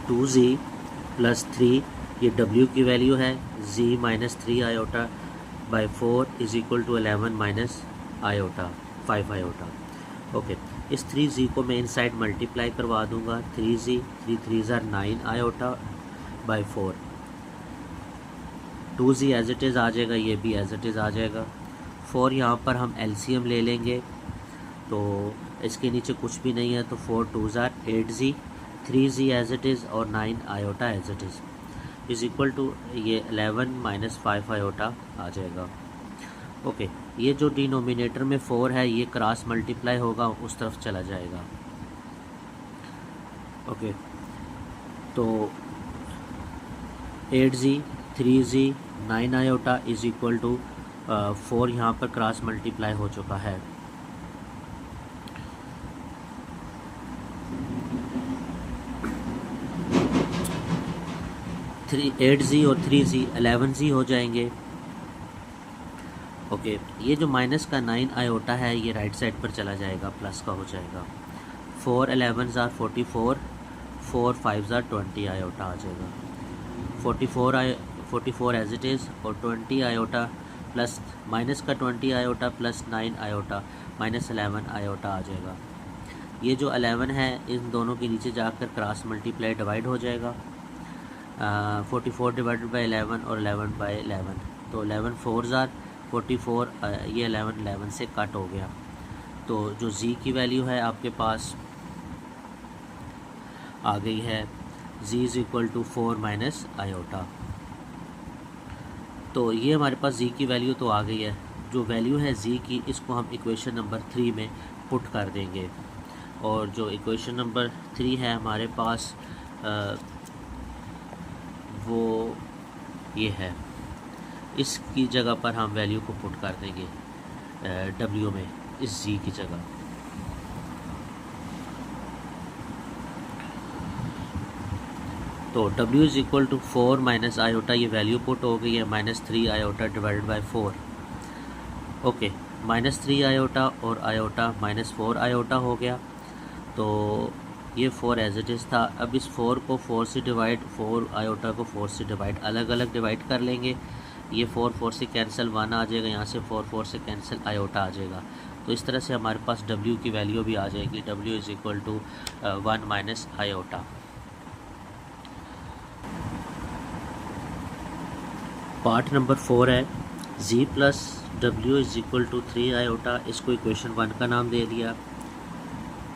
टू जी प्लस 3, ये w की वैल्यू है, z minus 3 iota by 4 is equal to 11 minus iota 5 iota. Okay, इस 3z को मैं इनसाइड मल्टीप्लाई करवा दूंगा। 3z 3 3 ज़ार 9 iota by 4। 2z as it is आ जाएगा, ये भी एज इट इज़ आ जाएगा। 4 यहाँ पर हम एलसीएम ले लेंगे, तो इसके नीचे कुछ भी नहीं है, तो 4 2 ज़ार 8z, 3z as it is और 9 iota as it is is equal to ये 11 माइनस 5 आयोटा आ जाएगा। ओके, ये जो डिनोमिनेटर में 4 है ये क्रॉस मल्टीप्लाई होगा, उस तरफ चला जाएगा। ओके, तो 8z 3z 9 iota is equal to 4 यहाँ पर क्रॉस मल्टीप्लाई हो चुका है। 8z और 3z 11z हो जाएंगे। ओके, ये जो माइनस का 9 आयोटा है ये राइट साइड पर चला जाएगा, प्लस का हो जाएगा। 4 11 ज़ार 44, 4 5 ज़ार 20 आयोटा आ जाएगा। 44 एज इट इज़, और 20 आयोटा प्लस माइनस का 20 iota plus 9 iota minus 11 iota आ जाएगा। ये जो 11 है इन दोनों के नीचे जाकर क्रॉस मल्टीप्लाई डिवाइड हो जाएगा। 44 डिवाइडेड बाई 11 और 11 बाई 11, तो 11 4 ज़ार 44, ये 11 से कट हो गया। तो जो z की वैल्यू है आपके पास आ गई है, z is equal to 4 minus iota. तो ये हमारे पास z की वैल्यू तो आ गई है। जो वैल्यू है z की, इसको हम इक्वेशन नंबर 3 में पुट कर देंगे, और जो इक्वेशन नंबर 3 है हमारे पास वो ये है, इसकी जगह पर हम वैल्यू को पुट कर देंगे w में, इस z की जगह। तो w is equal to 4 minus iota, ये वैल्यू पुट हो गई है, -3 iota divided by 4। Okay, -3 iota और आयोटा -4 आयोटा हो गया। तो ये 4 एज इट इज़ था। अब इस 4 को 4 से डिवाइड, 4 आयोटा को 4 से डिवाइड, अलग अलग डिवाइड कर लेंगे। ये 4 से कैंसिल 1 आ जाएगा, यहाँ से 4 से कैंसिल आयोटा आ जाएगा। तो इस तरह से हमारे पास w की वैल्यू भी आ जाएगी, w is equal to 1 minus iota. Part number 4 है z plus w is equal to 3 iota. इसको इक्वेशन 1 का नाम दे दिया।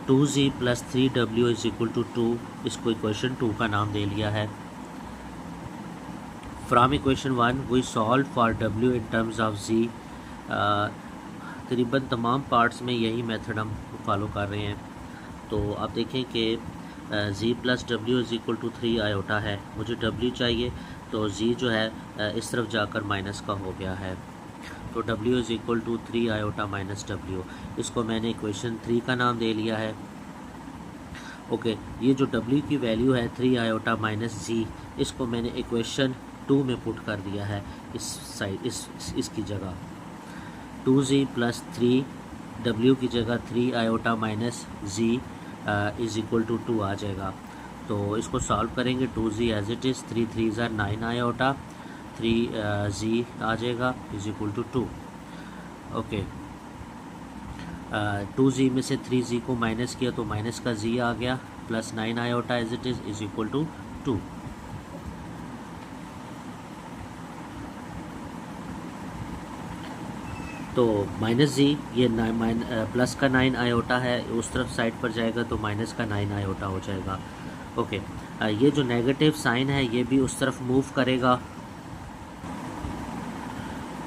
2z plus 3w is equal to 2, इसको इक्वेशन 2 का नाम दे लिया है। From equation 1 we solve for w in terms of z। तकरीबन तमाम पार्ट्स में यही मेथड हम फॉलो कर रहे हैं। तो आप देखें कि z plus W is equal to 3 iota है, मुझे w चाहिए, तो z जो है इस तरफ जाकर माइनस का हो गया है, तो w is equal to 3 iota minus w, इसको मैंने इक्वेशन 3 का नाम दे लिया है। ओके, ये जो w की वैल्यू है 3 आयोटा माइनस z, इसको मैंने इक्वेशन 2 में पुट कर दिया है, इस साइड इसकी जगह 2z प्लस 3w की जगह 3 iota minus z is equal to 2 आ जाएगा। तो इसको सॉल्व करेंगे, 2z as it is, 3 3 9 iota, 3z आ जाएगा is equal to 2। Okay, 2z में से 3z को माइनस किया तो माइनस का z आ गया, plus 9 iota as it is equal to 2। तो माइनस जी, ये प्लस का 9 आयोटा है, उस तरफ साइड पर जाएगा तो माइनस का 9 आयोटा हो जाएगा। ओके, ये जो नेगेटिव साइन है ये भी उस तरफ मूव करेगा,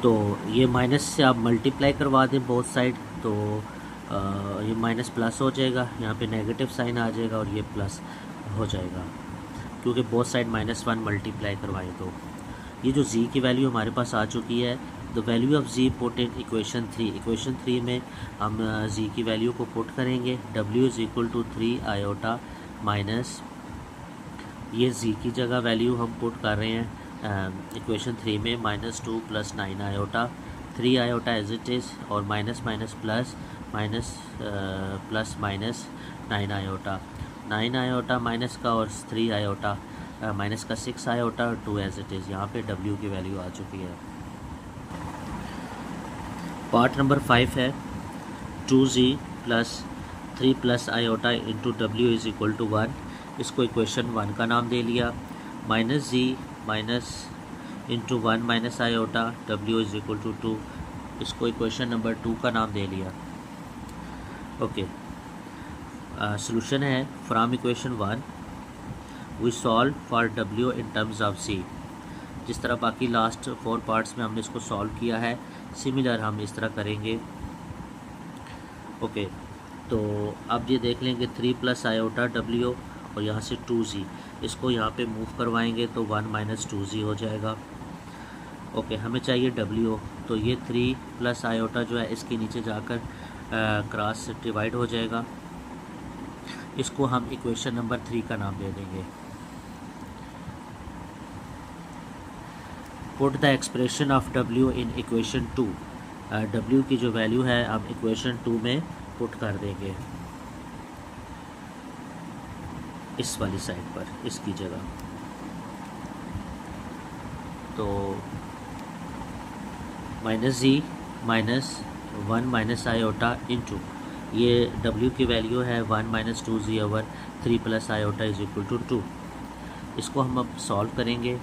तो ये माइनस से आप मल्टीप्लाई करवा दें बोथ साइड, तो ये माइनस प्लस हो जाएगा, यहाँ पे नेगेटिव साइन आ जाएगा और ये प्लस हो जाएगा, क्योंकि बोथ साइड -1 मल्टीप्लाई करवाएं। तो ये जो z की वैल्यू हमारे पास आ चुकी है, the value of z put in equation 3। Equation 3 में हम z की वैल्यू को पुट करेंगे, w is equal to 3 iota minus, ये z की जगह वैल्यू हम पुट कर रहे हैं इक्वेशन 3 में, -2 plus 9 iota, 3 iota as it is, और minus minus plus, minus plus minus 9 iota, 9 iota minus का और 3 आयोटा माइनस का 6 आयोटा और 2 एज इट इज़। यहाँ पे w की वैल्यू आ चुकी है। पार्ट नंबर 5 है 2z plus 3 plus iota into w is equal to 1, इसको इक्वेशन 1 का नाम दे लिया। Minus z minus into 1 minus iota, w is equal to 2, इसको इक्वेशन नंबर 2 का नाम दे लिया। ओके, सॉल्यूशन है from equation 1 we solve for w in terms of z। जिस तरह बाकी लास्ट 4 पार्ट्स में हमने इसको सॉल्व किया है, सिमिलर हम इस तरह करेंगे। ओके, तो अब ये देख लेंगे 3 प्लस आयोटा w और यहाँ से 2z, इसको यहाँ पे मूव करवाएंगे तो 1 माइनस 2z हो जाएगा। ओके, हमें चाहिए w, तो ये 3 प्लस आयोटा जो है इसके नीचे जाकर क्रॉस से डिवाइड हो जाएगा, इसको हम इक्वेशन नंबर 3 का नाम दे देंगे। Put the expression of w in equation 2, w की जो वैल्यू है हम इक्वेशन 2 में पुट कर देंगे, इस वाली साइड पर, इसकी जगह। तो minus z minus 1 minus iota into, ये w की वैल्यू है 1 minus 2z over 3 plus iota is equal to 2, इसको हम अब सॉल्व करेंगे।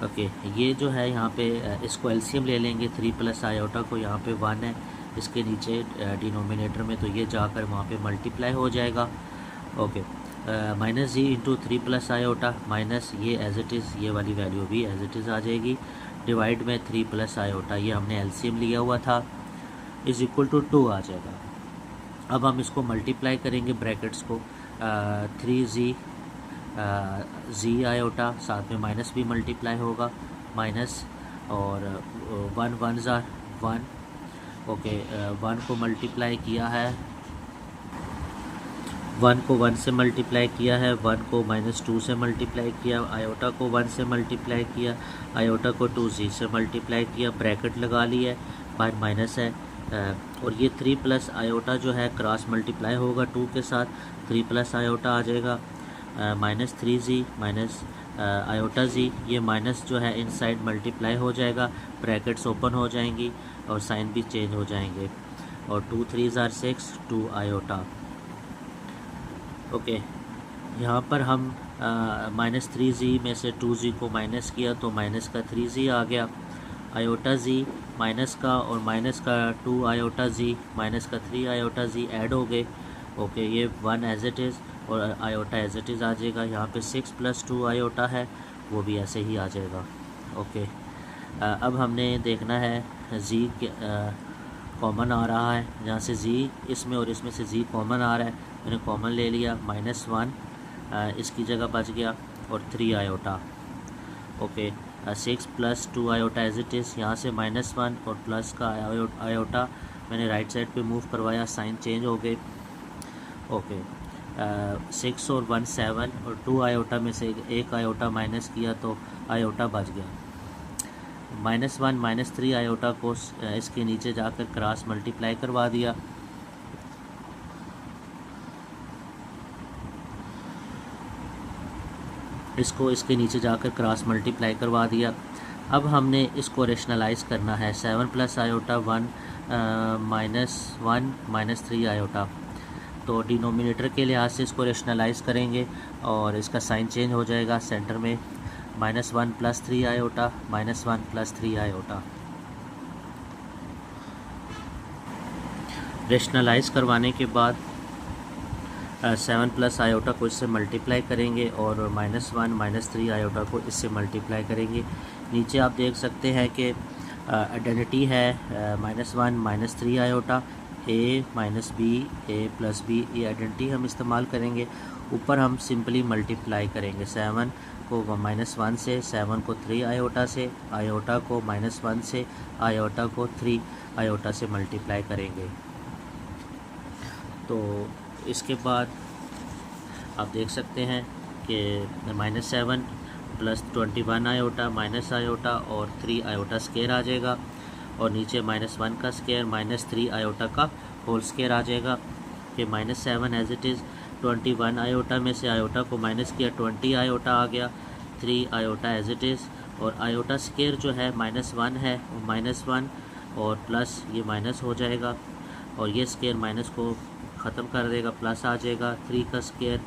ओके, ये जो है यहाँ पे इसको एलसीएम ले लेंगे, 3 प्लस आयोटा को यहाँ पे 1 है इसके नीचे डिनोमिनेटर में, तो ये जाकर वहाँ पे मल्टीप्लाई हो जाएगा। ओके, माइनस जी इंटू 3 प्लस आयोटा माइनस ये एज इट इज़, ये वाली वैल्यू भी एज इट इज़ आ जाएगी, डिवाइड में 3 प्लस आयोटा, ये हमने एलसीएम लिया हुआ था, इज़ इक्वल टू 2 आ जाएगा। अब हम इसको मल्टीप्लाई करेंगे ब्रैकेट्स को, 3z z आयोटा, साथ में माइनस भी मल्टीप्लाई होगा, माइनस और 1 1 ज़ार 1। ओके, 1 को मल्टीप्लाई किया है, 1 को 1 से मल्टीप्लाई किया है, 1 को -2 से मल्टीप्लाई किया, आयोटा को 1 से मल्टीप्लाई किया, आयोटा को 2z से मल्टीप्लाई किया, ब्रैकेट लगा लिया है, बाहर माइनस है, और ये 3 प्लस आयोटा जो है क्रॉस मल्टीप्लाई होगा 2 के साथ, 3 प्लस आयोटा आ जाएगा, minus 3z minus iota z, ये माइनस जो है इनसाइड मल्टीप्लाई हो जाएगा, ब्रैकेट्स ओपन हो जाएंगी और साइन भी चेंज हो जाएंगे, और 2 3 ज़ार 6, 2 आयोटा। ओके, यहाँ पर हम -3z में से 2z को माइनस किया तो माइनस का 3z आ गया, आयोटा z माइनस का और माइनस का 2 आयोटा z माइनस का 3 आयोटा z ऐड हो गए, ओके, ये 1 एज इट इज़ और आयोटा एज इट इज़ आ जाएगा। यहाँ पे 6 + 2 आयोटा है, वो भी ऐसे ही आ जाएगा। ओके, अब हमने देखना है जी कॉमन आ रहा है, जहाँ से जी इसमें और इसमें से जी कॉमन आ रहा है, मैंने कॉमन ले लिया। -1 इसकी जगह बच गया और 3 iota. Okay, 6 + 2 iota as it is, यहाँ से -1 और प्लस का आयोटा मैंने राइट साइड पे मूव करवाया, साइन चेंज हो गए। ओके, 6 और 1 7 और 2 आयोटा में से एक आयोटा माइनस किया तो आयोटा बच गया। -1 -3 आयोटा को इसके नीचे जाकर क्रॉस मल्टीप्लाई करवा दिया। इसको इसके नीचे जाकर क्रॉस मल्टीप्लाई करवा दिया। अब हमने इसको रेशनलाइज करना है। 7 + आयोटा 1 -1 -3 आयोटा, तो डिनोमिनेटर के लिहाज से इसको रेशनलाइज करेंगे और इसका साइन चेंज हो जाएगा। सेंटर में -1 + 3 आयोटा, -1 + 3 आयोटा। रेशनलाइज करवाने के बाद 7 + आयोटा को इससे मल्टीप्लाई करेंगे और -1 -3 आयोटा को इससे मल्टीप्लाई करेंगे। नीचे आप देख सकते हैं कि आइडेंटिटी है -1 -3 iota, a - b a + b, ये आइडेंटिटी हम इस्तेमाल करेंगे। ऊपर हम सिंपली मल्टीप्लाई करेंगे। 7 को -1 से, 7 को 3 आयोटा से, आयोटा को -1 से, आयोटा को 3 आयोटा से मल्टीप्लाई करेंगे। तो इसके बाद आप देख सकते हैं कि -7 + 21 आयोटा माइनस आयोटा और 3 आयोटा स्क्वायर आ जाएगा, और नीचे -1 का स्क्वायर -3 आयोटा का होल स्क्वायर आ जाएगा। कि -7 एज इट इज़, 21 आयोटा में से आयोटा को माइनस किया, 20 आयोटा आ गया, 3 आयोटा एज इट इज़, और आयोटा स्क्वायर जो है -1 है, -1 और प्लस ये माइनस हो जाएगा, और ये स्क्वायर माइनस को ख़त्म कर देगा, प्लस आ जाएगा। 3 का स्क्वायर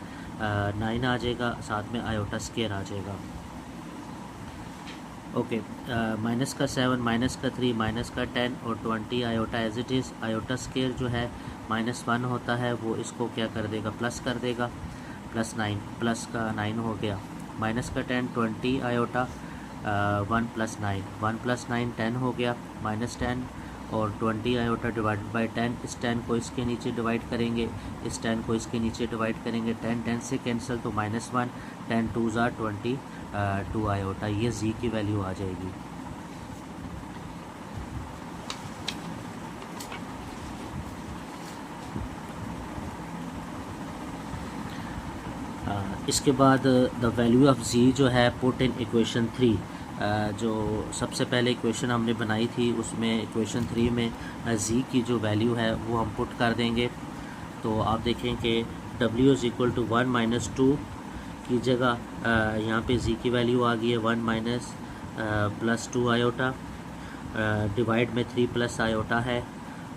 9 आ जाएगा, साथ में आयोटा स्क्वायर आ जाएगा। ओके, माइनस का 7, माइनस का 3, माइनस का 10 और 20 iota as it is. Iota square जो है -1 होता है, वो इसको क्या कर देगा, प्लस कर देगा, +9, प्लस का 9 हो गया। माइनस का 10, 20 आयोटा 1 + 9, 1 + 9 10 हो गया, -10 और 20 आयोटा डिवाइडेड बाई 10। इस 10 को इसके नीचे डिवाइड करेंगे, इस 10 को इसके नीचे डिवाइड करेंगे, 10 10 से कैंसिल, तो -1, 10 2 ज़ा 20, 2 आयोटा, ये जी की वैल्यू आ जाएगी। इसके बाद द वैल्यू ऑफ जी जो है पुट इन इक्वेशन 3। जो सबसे पहले इक्वेशन हमने बनाई थी, उसमें इक्वेशन 3 में जी की जो वैल्यू है वो हम पुट कर देंगे। तो आप देखें कि w = 1 - 2 की जगह यहाँ पे जी की वैल्यू आ गई है 1 + 2 आयोटा, डिवाइड में 3 + आयोटा है,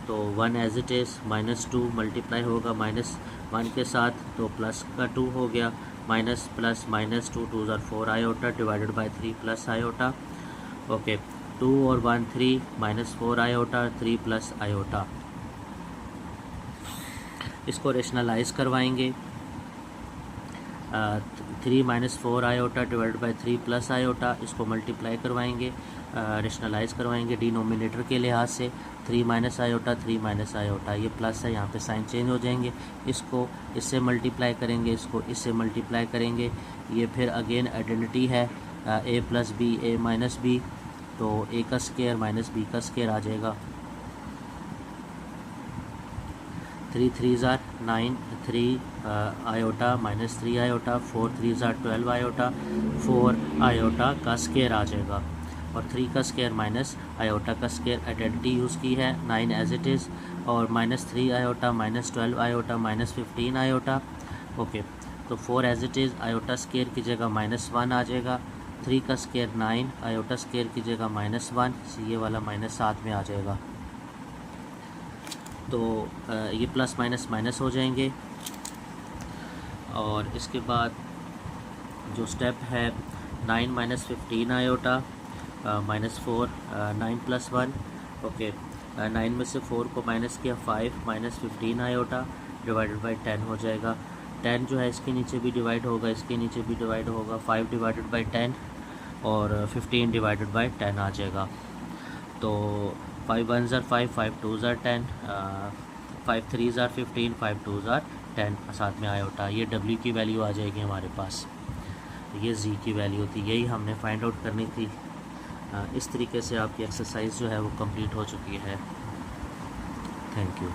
तो 1 एज इट इज़, -2 मल्टीप्लाई होगा -1 के साथ, तो प्लस का 2 हो गया, माइनस प्लस -2 2 ज़ा 4 iota divided by 3 + iota. Okay, 2 और 1 3, -4 आयोटा, 3 + आयोटा। इसको रेशनलाइज करवाएंगे। 3 - 4 आयोटा डिवाइड बाई 3 + आयोटा, इसको मल्टीप्लाई करवाएंगे, रेशनलाइज करवाएंगे डिनोमिनेटर के लिहाज से। 3 - आयोटा, 3 - आयोटा, ये प्लस है, यहाँ पे साइन चेंज हो जाएंगे। इसको इससे मल्टीप्लाई करेंगे, इसको इससे मल्टीप्लाई करेंगे। ये फिर अगेन आइडेंटिटी है a + b a - b, तो a का स्क्वायर -b का स्क्वायर आ जाएगा। 3 3 ज़ा 9, 3 आयोटा -3 आयोटा, 4 3 ज़ा 12 आयोटा, 4 आयोटा का स्क्वायर आ जाएगा, और 3 का स्क्वायर माइनस आयोटा का स्क्वायर। आइडेंटिटी यूज़ की है, 9 एज इट इज़, और -3 आयोटा, -12 आयोटा, -15 आयोटा। ओके, तो 4 as it is, iota square की जगह -1 आ जाएगा, 3 का स्क्वायर 9, आयोटा स्क्वायर की जगह -1, ये वाला माइनस साथ में आ जाएगा। तो ये प्लस माइनस माइनस हो जाएंगे। और इसके बाद जो स्टेप है 9 - 15 आयोटा -4, 9 + 1। ओके, 9 में से 4 को माइनस किया, 5 - 15 आयोटा डिवाइडेड बाई 10 हो जाएगा। 10 जो है इसके नीचे भी डिवाइड होगा, इसके नीचे भी डिवाइड होगा, 5 डिवाइडेड बाई 10 और 15 डिवाइडेड बाई 10 आ जाएगा। तो 5 1 ज़ार 5, 5 2 ज़ार 10, 5 3 ज़ार 15, 5 2 ज़ार 10, साथ में आयोटा। ये W की वैल्यू आ जाएगी हमारे पास, ये Z की वैल्यू थी, यही हमने फाइंड आउट करनी थी। इस तरीके से आपकी एक्सरसाइज जो है वो कंप्लीट हो चुकी है। Thank you.